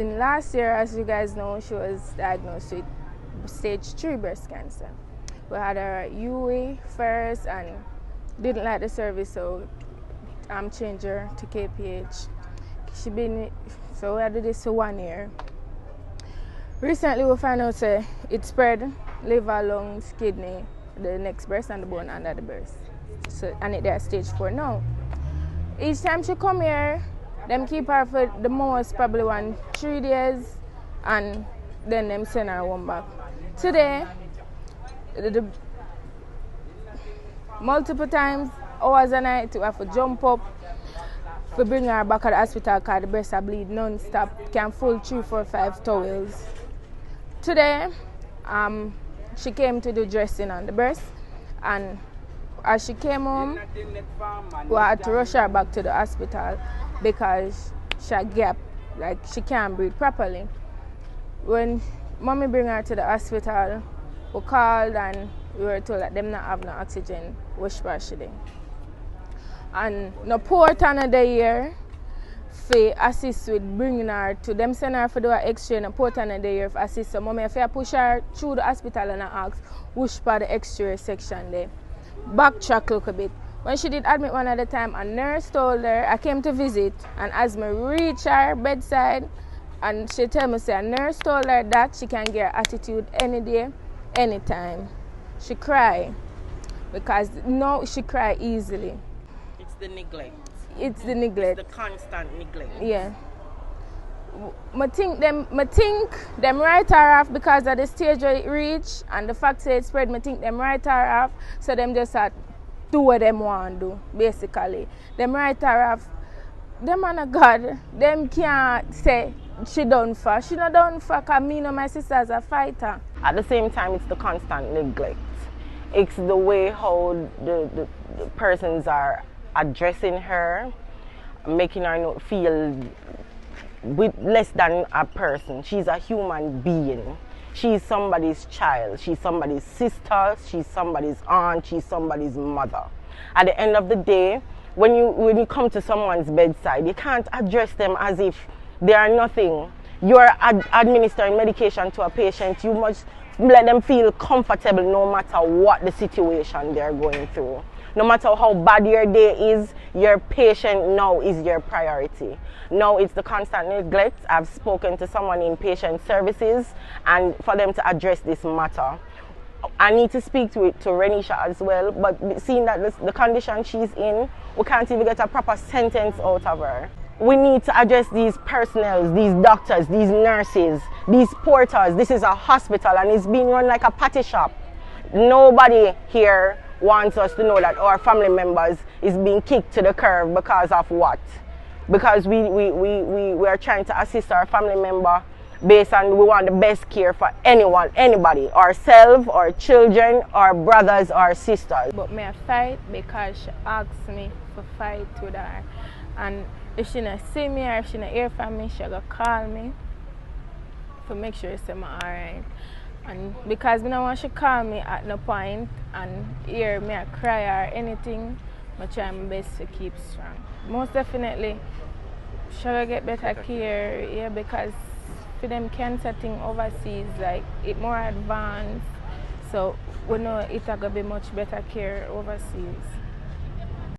in last year, as you guys know, she was diagnosed with stage 3 breast cancer. We had her UE first and didn't like the service, so changed her to KPH. So we had to do this for 1 year. Recently we found out it spread liver, lungs, kidney, the next breast and the bone under the breast. So, and they're stage 4 now. Each time she come here, them keep her for the most probably 3 days and then them send her home back. Today, the multiple times, hours a night, we have to jump up to bring her back at the hospital because the breast are bleed non-stop. Can full 3, 4, 5 towels. Today, she came to do dressing on the breast, and as she came home, we had to rush her back to the hospital because she had gap, like she can't breathe properly. When mommy bring her to the hospital, we called and we were told that them not have no oxygen, which was she did. And no port another year for assist with bringing her to them, send her for do an X-ray, no port another year for assist. So mommy if I push her through the hospital and I ask which part the X-ray section there. Backtrack a little bit. When she did admit one at a time, a nurse told her, I came to visit, and as me reach her bedside, and she tell me, say, a nurse told her that she can get her attitude any day, anytime. She cry, because no, she cry easily. It's the neglect. It's the neglect. It's the constant neglect. Yeah. I think them write her off because of the stage where it reach and the fact that it spread. I think them write her off, so them just do what them want to do, basically. Them write her off. Them man of God, them can't say she done for. She not done for because me and my sister's a fighter. At the same time, it's the constant neglect. It's the way how the persons are addressing her, making her not feel with less than a person. She's a human being. She's somebody's child. She's somebody's sister. She's somebody's aunt. She's somebody's mother. At the end of the day, when you come to someone's bedside, you can't address them as if they are nothing. You are administering medication to a patient. You must let them feel comfortable no matter what the situation they're going through. No matter how bad your day is, your patient now is your priority. Now it's the constant neglect. I've spoken to someone in patient services and for them to address this matter. I need to speak to Renisha as well, but seeing that the condition she's in, we can't even get a proper sentence out of her. We need to address these personnel, these doctors, these nurses, these porters. This is a hospital and it's being run like a patty shop. Nobody here wants us to know that our family members is being kicked to the curb because of what? Because we are trying to assist our family member based on we want the best care for anyone, anybody, ourselves, our children, our brothers, our sisters. But me I fight because she asked me to fight with her. And if she not see me or if she not hear from me, she go call me to make sure I'm alright. And because I don't want she call me at no point and hear me I cry or anything, I try my best to keep strong. Most definitely, she will get better care, yeah, because for them cancer thing overseas, like it more advanced, so we know it's going to be much better care overseas.